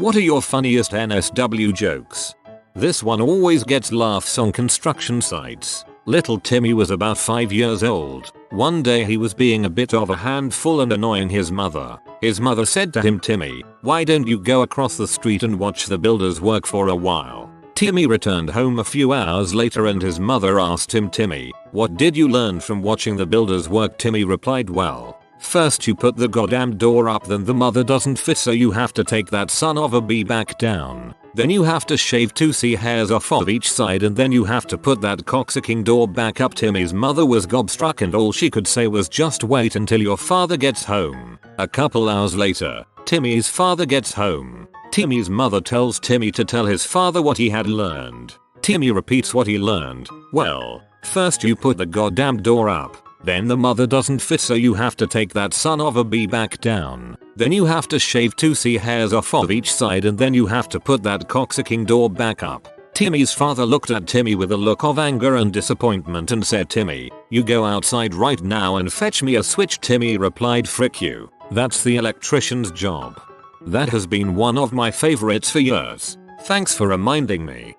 What are your funniest NSW jokes? This one always gets laughs on construction sites. Little Timmy was about 5 years old. One day he was being a bit of a handful and annoying his mother. His mother said to him, "Timmy, why don't you go across the street and watch the builders work for a while?" Timmy returned home a few hours later and his mother asked him, "Timmy, what did you learn from watching the builders work?" Timmy replied, "Well, first you put the goddamn door up, then the mother doesn't fit so you have to take that son of a bee back down. Then you have to shave 2 hairs off of each side and then you have to put that cocksucking door back up." Timmy's mother was gobstruck and all she could say was, "Just wait until your father gets home." A couple hours later, Timmy's father gets home. Timmy's mother tells Timmy to tell his father what he had learned. Timmy repeats what he learned. "Well, first you put the goddamn door up. Then the mother doesn't fit so you have to take that son of a bee back down. Then you have to shave 2 hairs off of each side and then you have to put that cocksucking door back up." Timmy's father looked at Timmy with a look of anger and disappointment and said, "Timmy, you go outside right now and fetch me a switch." Timmy replied, "Frick you. That's the electrician's job." That has been one of my favorites for years. Thanks for reminding me.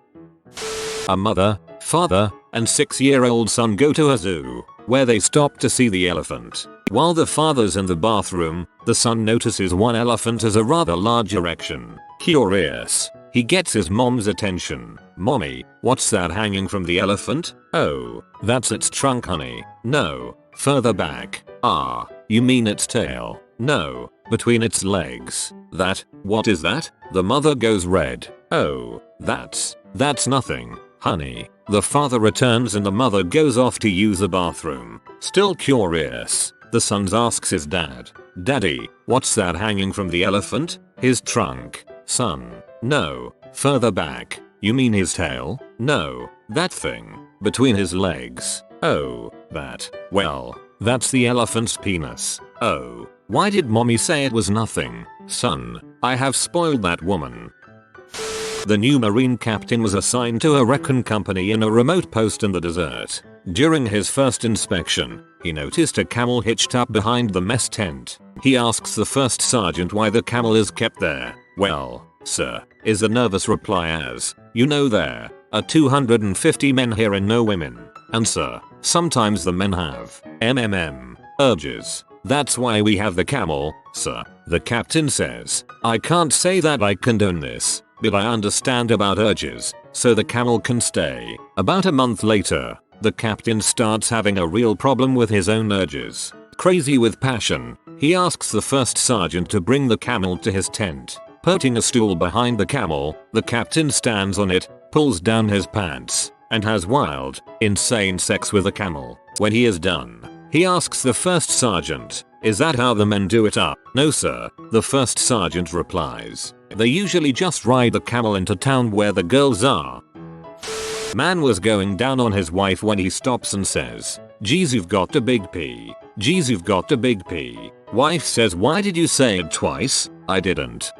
A mother, father, and 6-year-old son go to a zoo, where they stop to see the elephant. While the father's in the bathroom, the son notices one elephant has a rather large erection. Curious, he gets his mom's attention. "Mommy, what's that hanging from the elephant?" "Oh, that's its trunk, honey." "No, further back." "Ah, you mean its tail?" "No, between its legs." What is that?" The mother goes red. "Oh, that's nothing, honey." The father returns and the mother goes off to use the bathroom. Still curious, the son asks his dad, "Daddy, what's that hanging from the elephant?" "His trunk." "Son, no, further back." "You mean his tail?" "No, that thing between his legs." "Oh, well, that's the elephant's penis." "Oh, why did mommy say it was nothing?" "Son, I have spoiled that woman." The new Marine captain was assigned to a recon company in a remote post in the desert. During his first inspection, he noticed a camel hitched up behind the mess tent. He asks the first sergeant why the camel is kept there. "Well, sir," is the nervous reply, "as you know, there are 250 men here and no women. And sir, sometimes the men have urges. That's why we have the camel, sir." The captain says, "I can't say that I condone this, but I understand about urges, so the camel can stay." About a month later, the captain starts having a real problem with his own urges. Crazy with passion, he asks the first sergeant to bring the camel to his tent. Putting a stool behind the camel, the captain stands on it, pulls down his pants, and has wild, insane sex with the camel. When he is done, he asks the first sergeant, "Is that how the men do it up?" "No sir," the first sergeant replies. "They usually just ride the camel into town where the girls are." Man was going down on his wife when he stops and says, "Geez, you've got a big P. Geez, you've got a big P." Wife says, "Why did you say it twice?" "I didn't."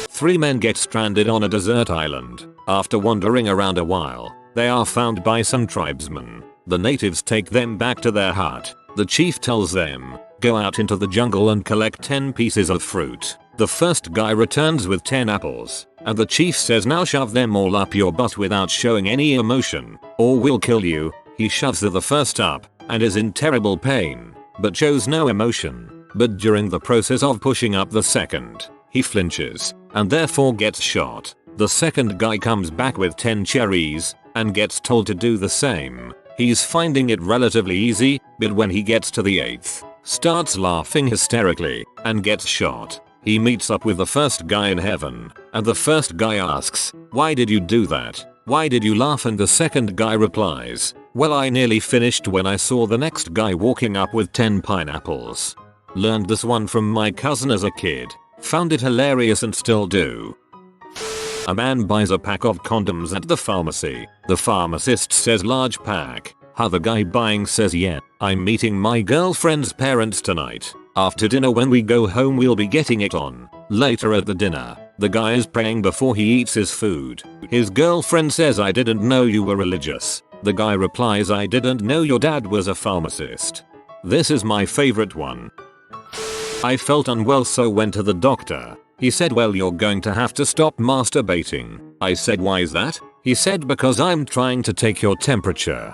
3 men get stranded on a desert island. After wandering around a while, they are found by some tribesmen. The natives take them back to their hut. The chief tells them, "Go out into the jungle and collect 10 pieces of fruit." The first guy returns with 10 apples, and the chief says, "Now shove them all up your butt without showing any emotion, or we'll kill you." He shoves the first up, and is in terrible pain, but shows no emotion. But during the process of pushing up the second, he flinches, and therefore gets shot. The second guy comes back with 10 cherries, and gets told to do the same. He's finding it relatively easy, but when he gets to the 8th, starts laughing hysterically, and gets shot. He meets up with the first guy in heaven, and the first guy asks, "Why did you do that? Why did you laugh?" And the second guy replies, "Well, I nearly finished when I saw the next guy walking up with 10 pineapples." Learned this one from my cousin as a kid. Found it hilarious and still do. A man buys a pack of condoms at the pharmacy. The pharmacist says, "Large pack." The guy buying says, "Yeah, I'm meeting my girlfriend's parents tonight. After dinner when we go home we'll be getting it on." Later at the dinner, the guy is praying before he eats his food. His girlfriend says, "I didn't know you were religious." The guy replies, "I didn't know your dad was a pharmacist." This is my favorite one. I felt unwell so went to the doctor. He said, well, you're going to have to stop masturbating. I said, why is that? He said, because I'm trying to take your temperature.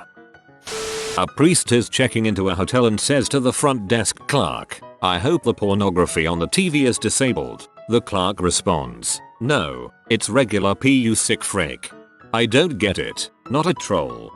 A priest is checking into a hotel and says to the front desk clerk, I hope the pornography on the TV is disabled. The clerk responds, no, it's regular you sick frick. I don't get it, not a troll.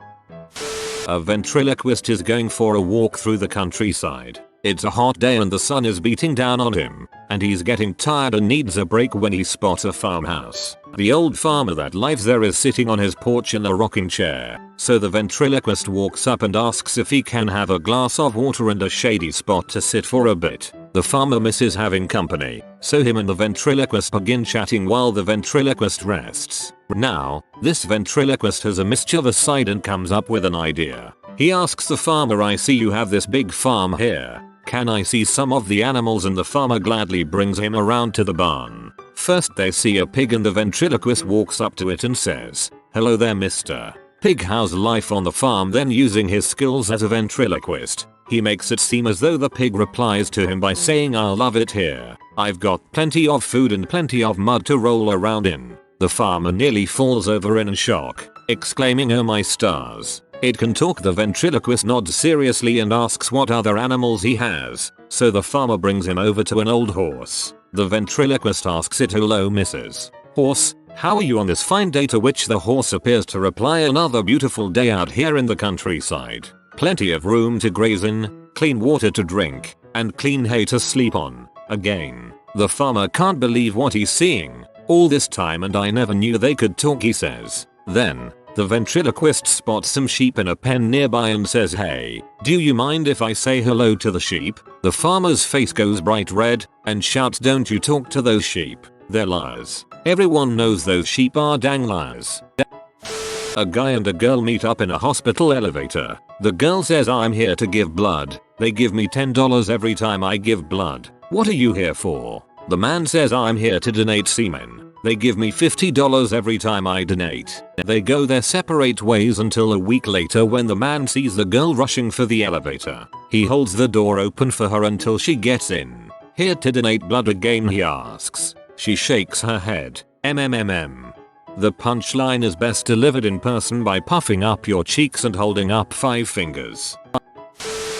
A ventriloquist is going for a walk through the countryside. It's a hot day and the sun is beating down on him, and he's getting tired and needs a break when he spots a farmhouse. The old farmer that lives there is sitting on his porch in a rocking chair, so the ventriloquist walks up and asks if he can have a glass of water and a shady spot to sit for a bit. The farmer misses having company, so him and the ventriloquist begin chatting while the ventriloquist rests. Now, this ventriloquist has a mischievous side and comes up with an idea. He asks the farmer, I see you have this big farm here. Can I see some of the animals? And the farmer gladly brings him around to the barn. First they see a pig and the ventriloquist walks up to it and says, hello there Mr. Pig, how's life on the farm? Then using his skills as a ventriloquist, he makes it seem as though the pig replies to him by saying, I love it here. I've got plenty of food and plenty of mud to roll around in. The farmer nearly falls over in shock, exclaiming, oh my stars. It can talk. The ventriloquist nods seriously and asks what other animals he has, so the farmer brings him over to an old horse. The ventriloquist asks it, hello Mrs. Horse, how are you on this fine day? To which the horse appears to reply, another beautiful day out here in the countryside. Plenty of room to graze in, clean water to drink, and clean hay to sleep on. Again, the farmer can't believe what he's seeing. All this time and I never knew they could talk, he says. Then, the ventriloquist spots some sheep in a pen nearby and says, hey, do you mind if I say hello to the sheep? The farmer's face goes bright red and shouts, don't you talk to those sheep. They're liars. Everyone knows those sheep are dang liars. A guy and a girl meet up in a hospital elevator. The girl says, I'm here to give blood. They give me $10 every time I give blood. What are you here for? The man says, I'm here to donate semen. They give me $50 every time I donate. They go their separate ways until a week later when the man sees the girl rushing for the elevator. He holds the door open for her until she gets in. Here to donate blood again, he asks. She shakes her head. The punchline is best delivered in person by puffing up your cheeks and holding up 5 fingers.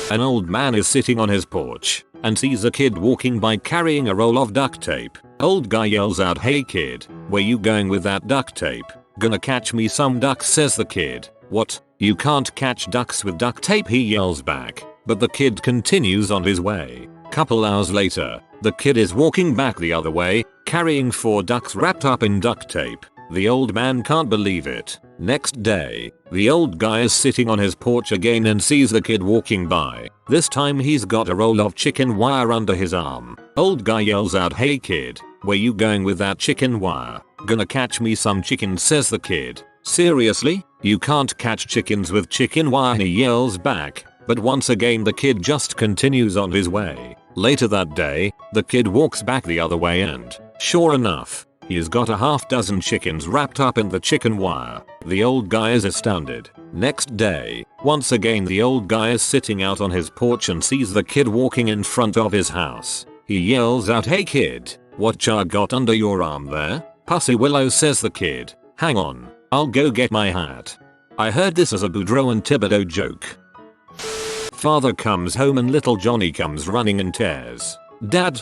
An old man is sitting on his porch and sees a kid walking by carrying a roll of duct tape. Old guy yells out, hey kid, where you going with that duct tape? Gonna catch me some ducks, says the kid. What? You can't catch ducks with duct tape, he yells back. But the kid continues on his way. Couple hours later, the kid is walking back the other way, carrying 4 ducks wrapped up in duct tape. The old man can't believe it. Next day, the old guy is sitting on his porch again and sees the kid walking by. This time he's got a roll of chicken wire under his arm. Old guy yells out, hey kid, where you going with that chicken wire? Gonna catch me some chickens, says the kid. Seriously? You can't catch chickens with chicken wire, he yells back. But once again the kid just continues on his way. Later that day, the kid walks back the other way and, sure enough, he's got a half dozen chickens wrapped up in the chicken wire. The old guy is astounded. Next day, once again the old guy is sitting out on his porch and sees the kid walking in front of his house. He yells out, hey kid, what ya got under your arm there? Pussy willow, says the kid. Hang on, I'll go get my hat. I heard this as a Boudreaux and Thibodeau joke. Father comes home and little Johnny comes running and tears. Dad,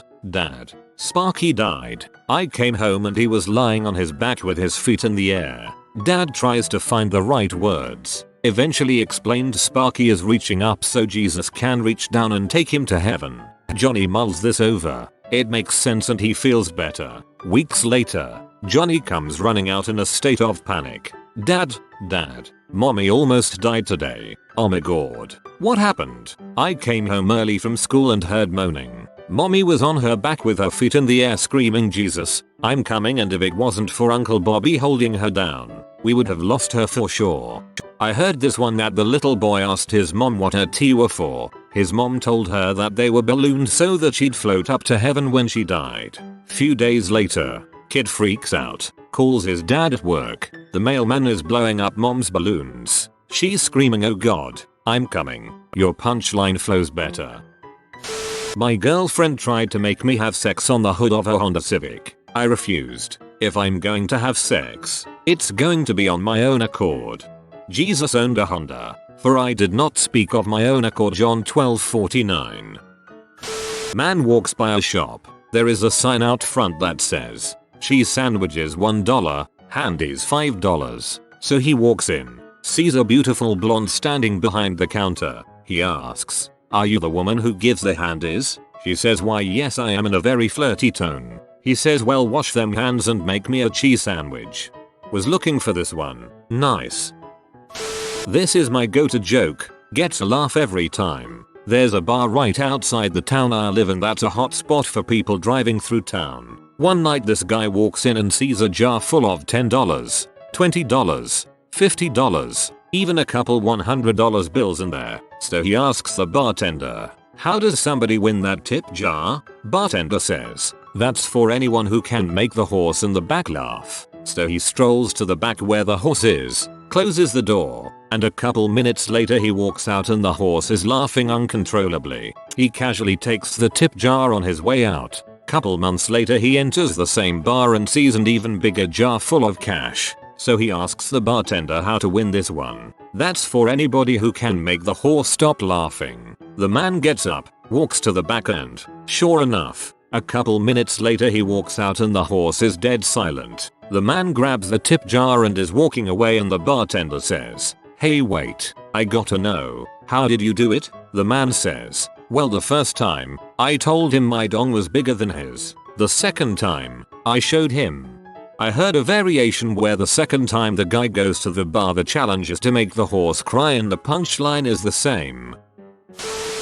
Sparky died. I came home and he was lying on his back with his feet in the air. Dad tries to find the right words. Eventually explained Sparky is reaching up so Jesus can reach down and take him to heaven. Johnny mulls this over. It makes sense and he feels better. Weeks later, Johnny comes running out in a state of panic. Dad, Mommy almost died today. Oh my god. What happened? I came home early from school and heard moaning. Mommy was on her back with her feet in the air screaming, Jesus, I'm coming, and if it wasn't for Uncle Bobby holding her down, we would have lost her for sure. I heard this one that the little boy asked his mom what her teeth were for. His mom told her that they were balloons so that she'd float up to heaven when she died. Few days later, kid freaks out, calls his dad at work. The mailman is blowing up mom's balloons. She's screaming, oh god, I'm coming. Your punchline flows better. My girlfriend tried to make me have sex on the hood of her Honda Civic. I refused. If I'm going to have sex, it's going to be on my own accord. Jesus owned a Honda, for I did not speak of my own accord. John 12:49. Man walks by a shop. There is a sign out front that says, cheese sandwiches $1, handies $5. So he walks in, sees a beautiful blonde standing behind the counter. He asks, "Are you the woman who gives the handies?" She says, "Why yes I am," in a very flirty tone. He says, "Well wash them hands and make me a cheese sandwich." Was looking for this one. Nice. This is my go-to joke. Gets a laugh every time. There's a bar right outside the town I live in that's a hot spot for people driving through town. One night this guy walks in and sees a jar full of $10, $20, $50, even a couple $100 bills in there. So he asks the bartender, "How does somebody win that tip jar?" Bartender says, "That's for anyone who can make the horse in the back laugh." So he strolls to the back where the horse is, closes the door, and a couple minutes later he walks out and the horse is laughing uncontrollably. He casually takes the tip jar on his way out. Couple months later he enters the same bar and sees an even bigger jar full of cash. So he asks the bartender how to win this one. "That's for anybody who can make the horse stop laughing." The man gets up, walks to the back end. Sure enough, a couple minutes later he walks out and the horse is dead silent. The man grabs the tip jar and is walking away and the bartender says, "Hey wait, I gotta know, how did you do it?" The man says, "Well, the first time, I told him my dong was bigger than his. The second time, I showed him." I heard a variation where the second time the guy goes to the bar, the challenge is to make the horse cry and the punchline is the same.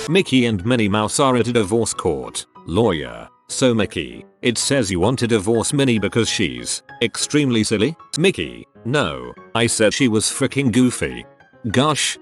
Mickey and Minnie Mouse are at a divorce court. Lawyer: "So Mickey, it says you want to divorce Minnie because she's extremely silly?" Mickey: "No, I said she was freaking goofy." Gosh.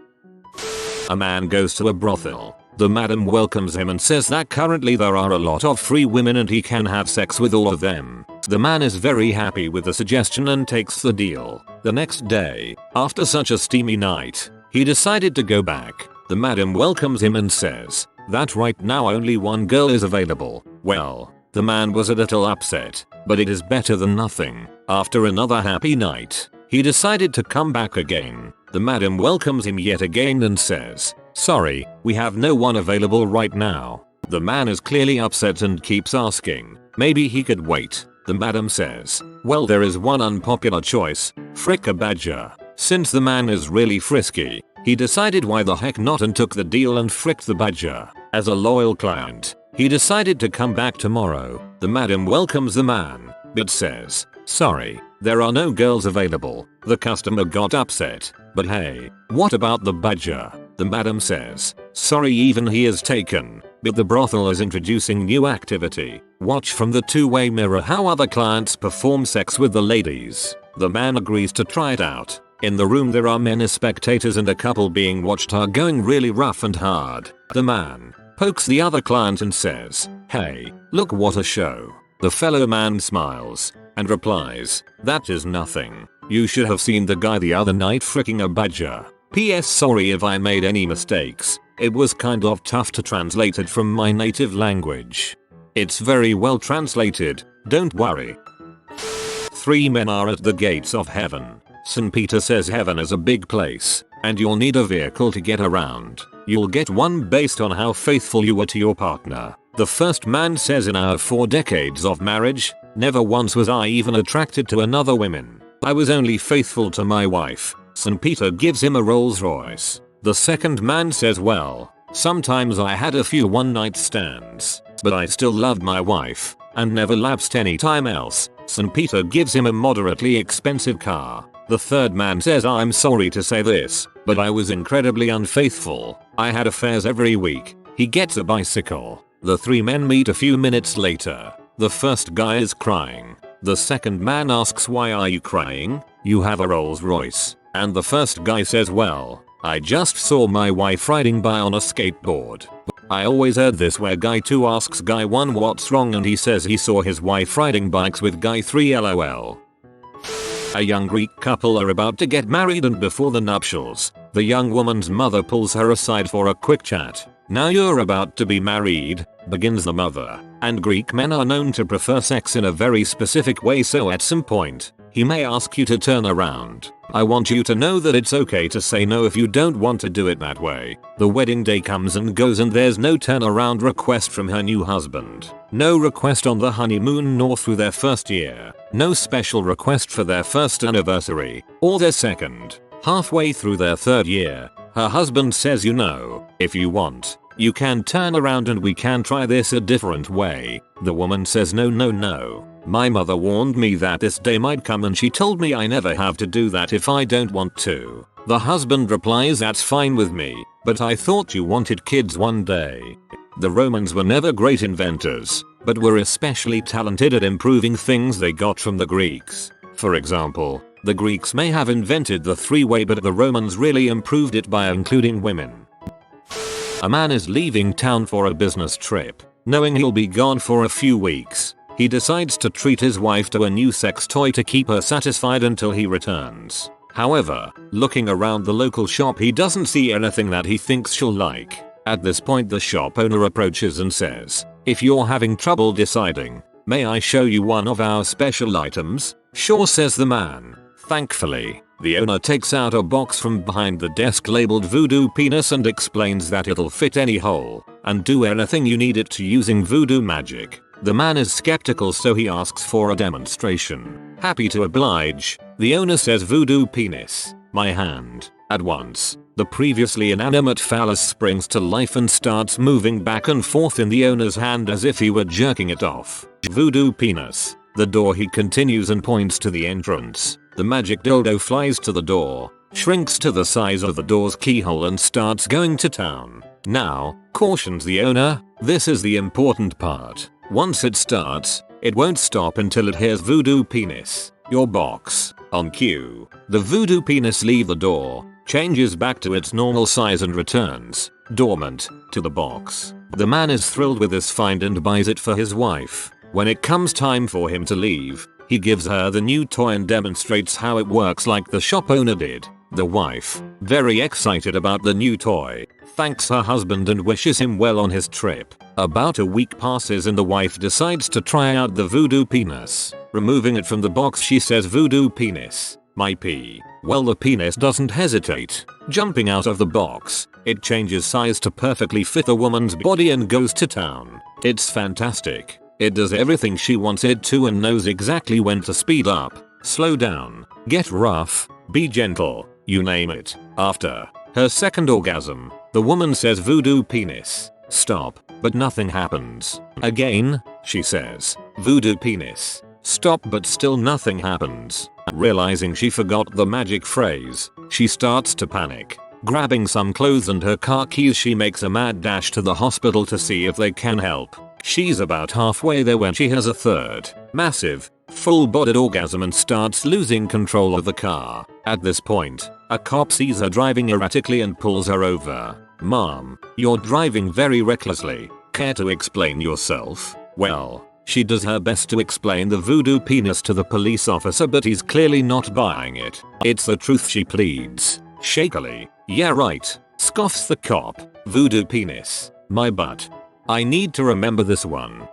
A man goes to a brothel. The madam welcomes him and says that currently there are a lot of free women and he can have sex with all of them. The man is very happy with the suggestion and takes the deal. The next day, after such a steamy night, he decided to go back. The madam welcomes him and says that right now only one girl is available. Well, the man was a little upset, but it is better than nothing. After another happy night, he decided to come back again. The madam welcomes him yet again and says, "Sorry, we have no one available right now." The man is clearly upset and keeps asking, maybe he could wait. The madam says, "Well, there is one unpopular choice, frick a badger." Since the man is really frisky, he decided why the heck not and took the deal and fricked the badger. As a loyal client, he decided to come back tomorrow. The madam welcomes the man, but says, "Sorry, there are no girls available." The customer got upset, but hey, what about the badger? The madam says, "Sorry, even he is taken, but the brothel is introducing new activity. Watch from the two-way mirror how other clients perform sex with the ladies." The man agrees to try it out. In the room there are many spectators and a couple being watched are going really rough and hard. The man pokes the other client and says, "Hey, look what a show." The fellow man smiles and replies, "That is nothing. You should have seen the guy the other night fricking a badger. P.S. Sorry if I made any mistakes. It was kind of tough to translate it from my native language." It's very well translated, don't worry. 3 men are at the gates of heaven. St. Peter says heaven is a big place, and you'll need a vehicle to get around. You'll get one based on how faithful you were to your partner. The first man says, "In our 4 decades of marriage, never once was I even attracted to another woman. I was only faithful to my wife." St. Peter gives him a Rolls Royce. The second man says, "Well, sometimes I had a few one-night stands, but I still loved my wife, and never lapsed any time else." St. Peter gives him a moderately expensive car. The third man says, "I'm sorry to say this, but I was incredibly unfaithful. I had affairs every week." He gets a bicycle. The 3 men meet a few minutes later. The first guy is crying. The second man asks, "Why are you crying? You have a Rolls Royce." And the first guy says, "Well, I just saw my wife riding by on a skateboard." I always heard this where guy 2 asks guy 1 what's wrong and he says he saw his wife riding bikes with guy 3 lol. A young Greek couple are about to get married and before the nuptials, the young woman's mother pulls her aside for a quick chat. "Now you're about to be married," begins the mother. and Greek men are known to prefer sex in a very specific way, so at some point, he may ask you to turn around. I want you to know that it's okay to say no if you don't want to do it that way. The wedding day comes and goes and there's no turnaround request from her new husband. No request on the honeymoon nor through their first year. No special request for their first anniversary or their second. Halfway through their third year, her husband says, you know, if you want, you can turn around and we can try this a different way. The woman says, no. My mother warned me that this day might come and she told me I never have to do that if I don't want to. The husband replies, that's fine with me, but I thought you wanted kids one day. The Romans were never great inventors, but were especially talented at improving things they got from the Greeks. For example, the Greeks may have invented the three-way, but the Romans really improved it by including women. A man is leaving town for a business trip. Knowing he'll be gone for a few weeks, he decides to treat his wife to a new sex toy to keep her satisfied until he returns. However, looking around the local shop, he doesn't see anything that he thinks she'll like. At this point, the shop owner approaches and says, if you're having trouble deciding, may I show you one of our special items? Sure, says the man. Thankfully, the owner takes out a box from behind the desk labeled voodoo penis and explains that it'll fit any hole and do anything you need it to using voodoo magic. The man is skeptical, so he asks for a demonstration. Happy to oblige, the owner says, voodoo penis, my hand. At once, the previously inanimate phallus springs to life and starts moving back and forth in the owner's hand as if he were jerking it off. Voodoo penis. The door, he continues and points to the entrance. The magic dildo flies to the door, shrinks to the size of the door's keyhole and starts going to town. Now, cautions the owner, this is the important part. Once it starts, it won't stop until it hears voodoo penis, your box, on cue. The voodoo penis leaves the door, changes back to its normal size and returns, dormant, to the box. The man is thrilled with this find and buys it for his wife. When it comes time for him to leave, he gives her the new toy and demonstrates how it works like the shop owner did. The wife, very excited about the new toy, thanks her husband and wishes him well on his trip. About a week passes and the wife decides to try out the voodoo penis. Removing it from the box, she says, voodoo penis, my pee. Well, the penis doesn't hesitate. Jumping out of the box, it changes size to perfectly fit the woman's body and goes to town. It's fantastic. It does everything she wants it to and knows exactly when to speed up, slow down, get rough, be gentle, you name it. After her second orgasm, the woman says, voodoo penis, stop, but nothing happens. Again, she says, voodoo penis, stop, but still nothing happens. Realizing she forgot the magic phrase, she starts to panic. Grabbing some clothes and her car keys, she makes a mad dash to the hospital to see if they can help. She's about halfway there when she has a third, massive, full-bodied orgasm and starts losing control of the car. At this point, a cop sees her driving erratically and pulls her over. Mom, you're driving very recklessly. Care to explain yourself? Well, she does her best to explain the voodoo penis to the police officer, but he's clearly not buying it. It's the truth, she pleads, shakily. Yeah, right, scoffs the cop. Voodoo penis, my butt. I need to remember this one.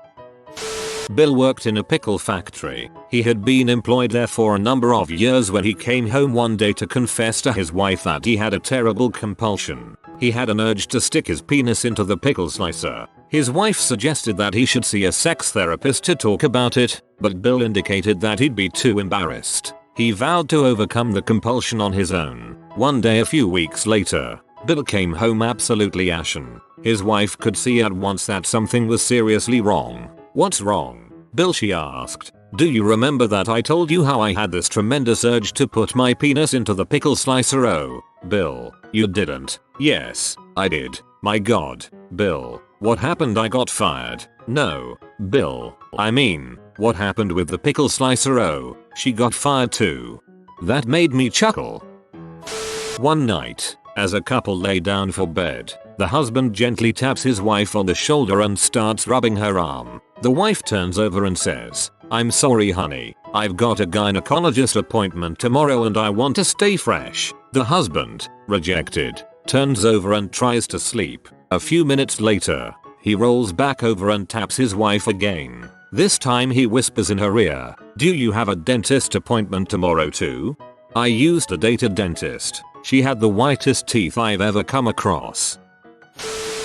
Bill worked in a pickle factory. He had been employed there for a number of years when he came home one day to confess to his wife that he had a terrible compulsion. He had an urge to stick his penis into the pickle slicer. His wife suggested that he should see a sex therapist to talk about it, but Bill indicated that he'd be too embarrassed. He vowed to overcome the compulsion on his own. One day a few weeks later, Bill came home absolutely ashen. His wife could see at once that something was seriously wrong. What's wrong, Bill, she asked. Do you remember that I told you how I had this tremendous urge to put my penis into the pickle slicer? Oh, Bill, you didn't. Yes, I did. My God, Bill, what happened? I got fired. No, Bill, I mean, what happened with the pickle slicer? Oh, she got fired too. That made me chuckle. One night, as a couple lay down for bed, the husband gently taps his wife on the shoulder and starts rubbing her arm. The wife turns over and says, I'm sorry honey, I've got a gynecologist appointment tomorrow and I want to stay fresh. The husband, rejected, turns over and tries to sleep. A few minutes later, He rolls back over and taps his wife again. This time he whispers in her ear, "Do you have a dentist appointment tomorrow too?" I used to date a dentist. She had the whitest teeth I've ever come across.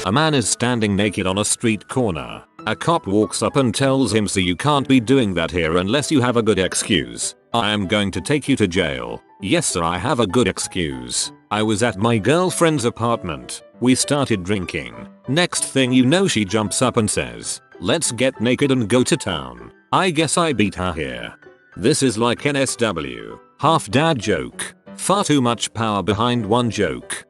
A man is standing naked on a street corner. A cop walks up and tells him, "So you can't be doing that here unless you have a good excuse. I am going to take you to jail." "Yes sir, I have a good excuse. I was at my girlfriend's apartment. We started drinking. Next thing you know she jumps up and says, 'Let's get naked and go to town.' I guess I beat her here." This is like NSW. Half dad joke. Far too much power behind one joke.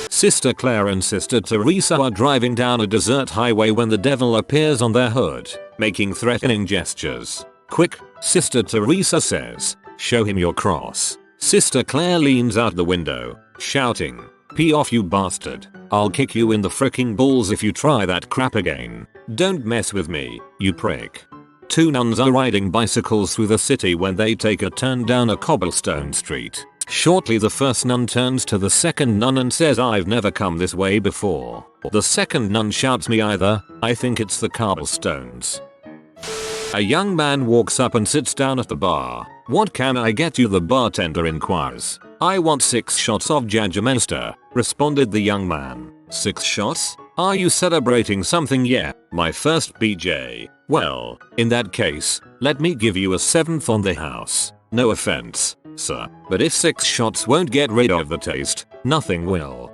Sister Claire and Sister Teresa are driving down a desert highway when the devil appears on their hood, making threatening gestures. "Quick," Sister Teresa says, "show him your cross." Sister Claire leans out the window, shouting, "Pee off you bastard. I'll kick you in the fricking balls if you try that crap again. Don't mess with me, you prick." Two nuns are riding bicycles through the city when they take a turn down a cobblestone street. Shortly the first nun turns to the second nun and says, "I've never come this way before." The second nun shouts, "Me either, I think it's the cobblestones." A young man walks up and sits down at the bar. "What can I get you?" the bartender inquires. "I want 6 shots of Jägermeister," responded the young man. "6 shots? Are you celebrating something?" "Yeah, my first BJ." "Well, in that case, let me give you a 7th on the house. No offense, sir, but if 6 shots won't get rid of the taste, nothing will."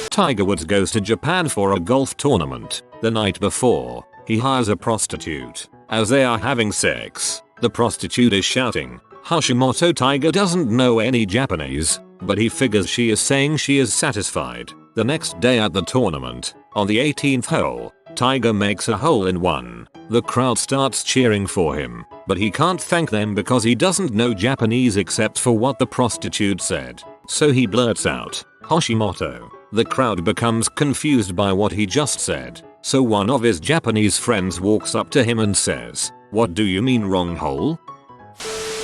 Tiger Woods goes to Japan for a golf tournament. The night before, he hires a prostitute. As they are having sex, the prostitute is shouting, "Hashimoto." Tiger doesn't know any Japanese, but he figures she is saying she is satisfied. The next day at the tournament, on the 18th hole, Tiger makes a hole in one. The crowd starts cheering for him, but he can't thank them because he doesn't know Japanese except for what the prostitute said. So he blurts out, "Hashimoto." The crowd becomes confused by what he just said. So one of his Japanese friends walks up to him and says, "What do you mean wrong hole?"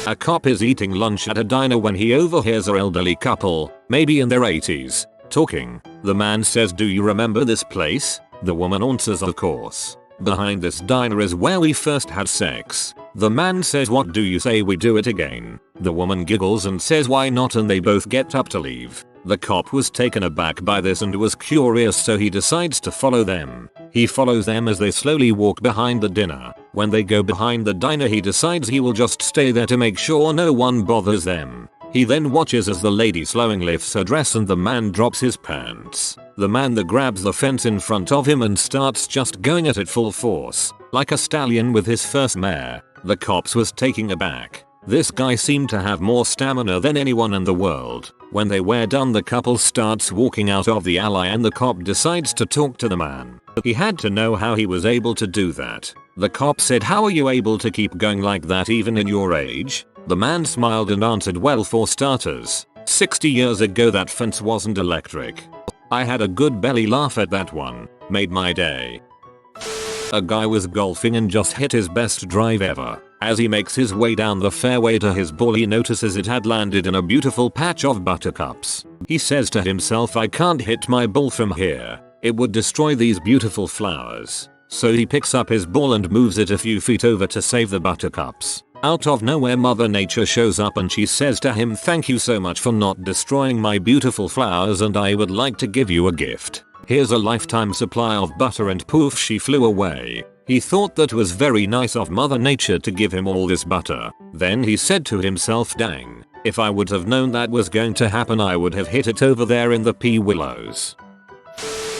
A cop is eating lunch at a diner when he overhears an elderly couple, maybe in their 80s, talking. The man says, "Do you remember this place?" The woman answers, "Of course. Behind this diner is where we first had sex." The man says, "What do you say we do it again?" The woman giggles and says, "Why not?" and they both get up to leave. The cop was taken aback by this and was curious, so he decides to follow them. He follows them as they slowly walk behind the dinner. When they go behind the diner, he decides he will just stay there to make sure no one bothers them. He then watches as the lady slowly lifts her dress and the man drops his pants. The man then grabs the fence in front of him and starts just going at it full force, like a stallion with his first mare. The cops was taken aback. This guy seemed to have more stamina than anyone in the world. When they were done, the couple starts walking out of the alley and the cop decides to talk to the man. He had to know how he was able to do that. The cop said, "How are you able to keep going like that even in your age?" The man smiled and answered, "Well, for starters, 60 years ago that fence wasn't electric." I had a good belly laugh at that one. Made my day. A guy was golfing and just hit his best drive ever. As he makes his way down the fairway to his ball, he notices it had landed in a beautiful patch of buttercups. He says to himself, "I can't hit my ball from here. It would destroy these beautiful flowers." So he picks up his ball and moves it a few feet over to save the buttercups. Out of nowhere, Mother Nature shows up and she says to him, "Thank you so much for not destroying my beautiful flowers, and I would like to give you a gift. Here's a lifetime supply of butter," and poof, she flew away. He thought that was very nice of Mother Nature to give him all this butter. Then he said to himself, "Dang, if I would have known that was going to happen, I would have hit it over there in the pea willows."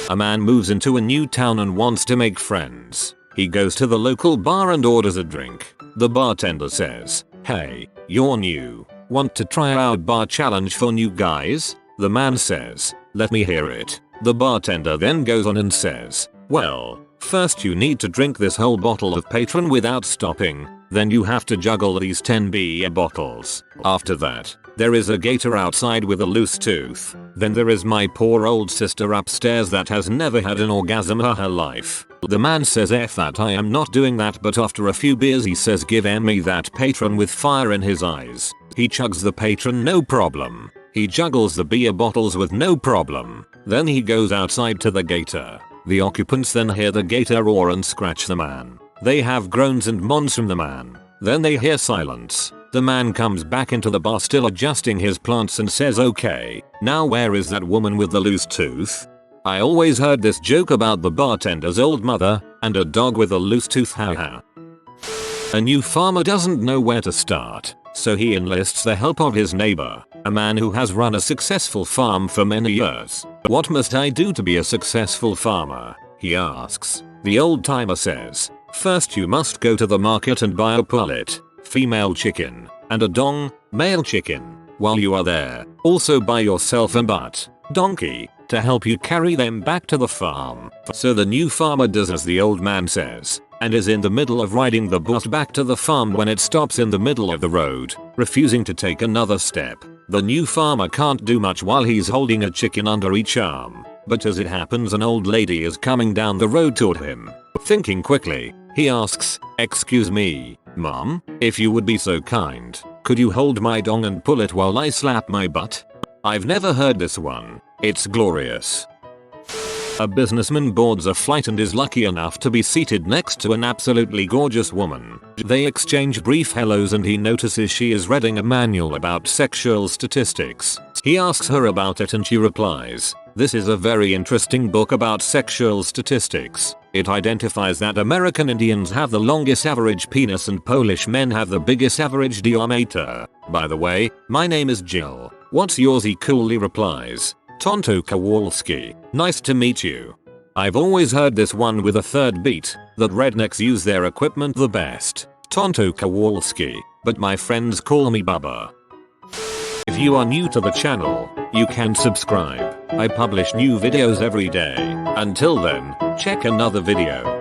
A man moves into a new town and wants to make friends. He goes to the local bar and orders a drink. The bartender says, "Hey, you're new. Want to try our bar challenge for new guys?" The man says, "Let me hear it." The bartender then goes on and says, "Well, first you need to drink this whole bottle of Patron without stopping. Then you have to juggle these 10 beer bottles. After that, there is a gator outside with a loose tooth. Then there is my poor old sister upstairs that has never had an orgasm in her life." The man says, "F that, I am not doing that," but after a few beers he says, "Give me that Patron," with fire in his eyes. He chugs the Patron, no problem. He juggles the beer bottles with no problem. Then he goes outside to the gator. The occupants then hear the gator roar and scratch the man. They have groans and moans from the man. Then they hear silence. The man comes back into the bar still adjusting his plants and says, "Okay, now where is that woman with the loose tooth?" I always heard this joke about the bartender's old mother and a dog with a loose tooth, haha. A new farmer doesn't know where to start, so he enlists the help of his neighbor, a man who has run a successful farm for many years. "What must I do to be a successful farmer?" he asks. The old timer says, "First you must go to the market and buy a pullet, female chicken, and a dong, male chicken. While you are there, also buy yourself a butt, donkey, to help you carry them back to the farm." So the new farmer does as the old man says, and is in the middle of riding the bus back to the farm when it stops in the middle of the road, refusing to take another step. The new farmer can't do much while he's holding a chicken under each arm, but as it happens an old lady is coming down the road toward him. Thinking quickly, he asks, "Excuse me, Mom, if you would be so kind, could you hold my dong and pull it while I slap my butt?" I've never heard this one. It's glorious. A businessman boards a flight and is lucky enough to be seated next to an absolutely gorgeous woman. They exchange brief hellos and he notices she is reading a manual about sexual statistics. He asks her about it and she replies, "This is a very interesting book about sexual statistics. It identifies that American Indians have the longest average penis and Polish men have the biggest average diameter. By the way, my name is Jill. What's yours?" He coolly replies, "Tonto Kowalski. Nice to meet you." I've always heard this one with a third beat, that rednecks use their equipment the best. Tonto Kowalski, but my friends call me Bubba. If you are new to the channel, you can subscribe. I publish new videos every day. Until then, check another video.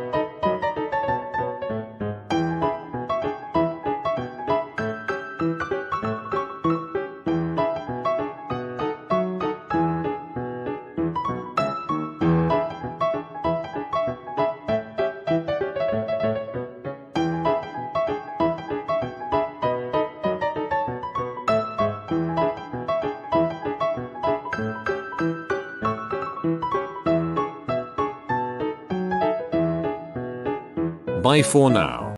Bye for now.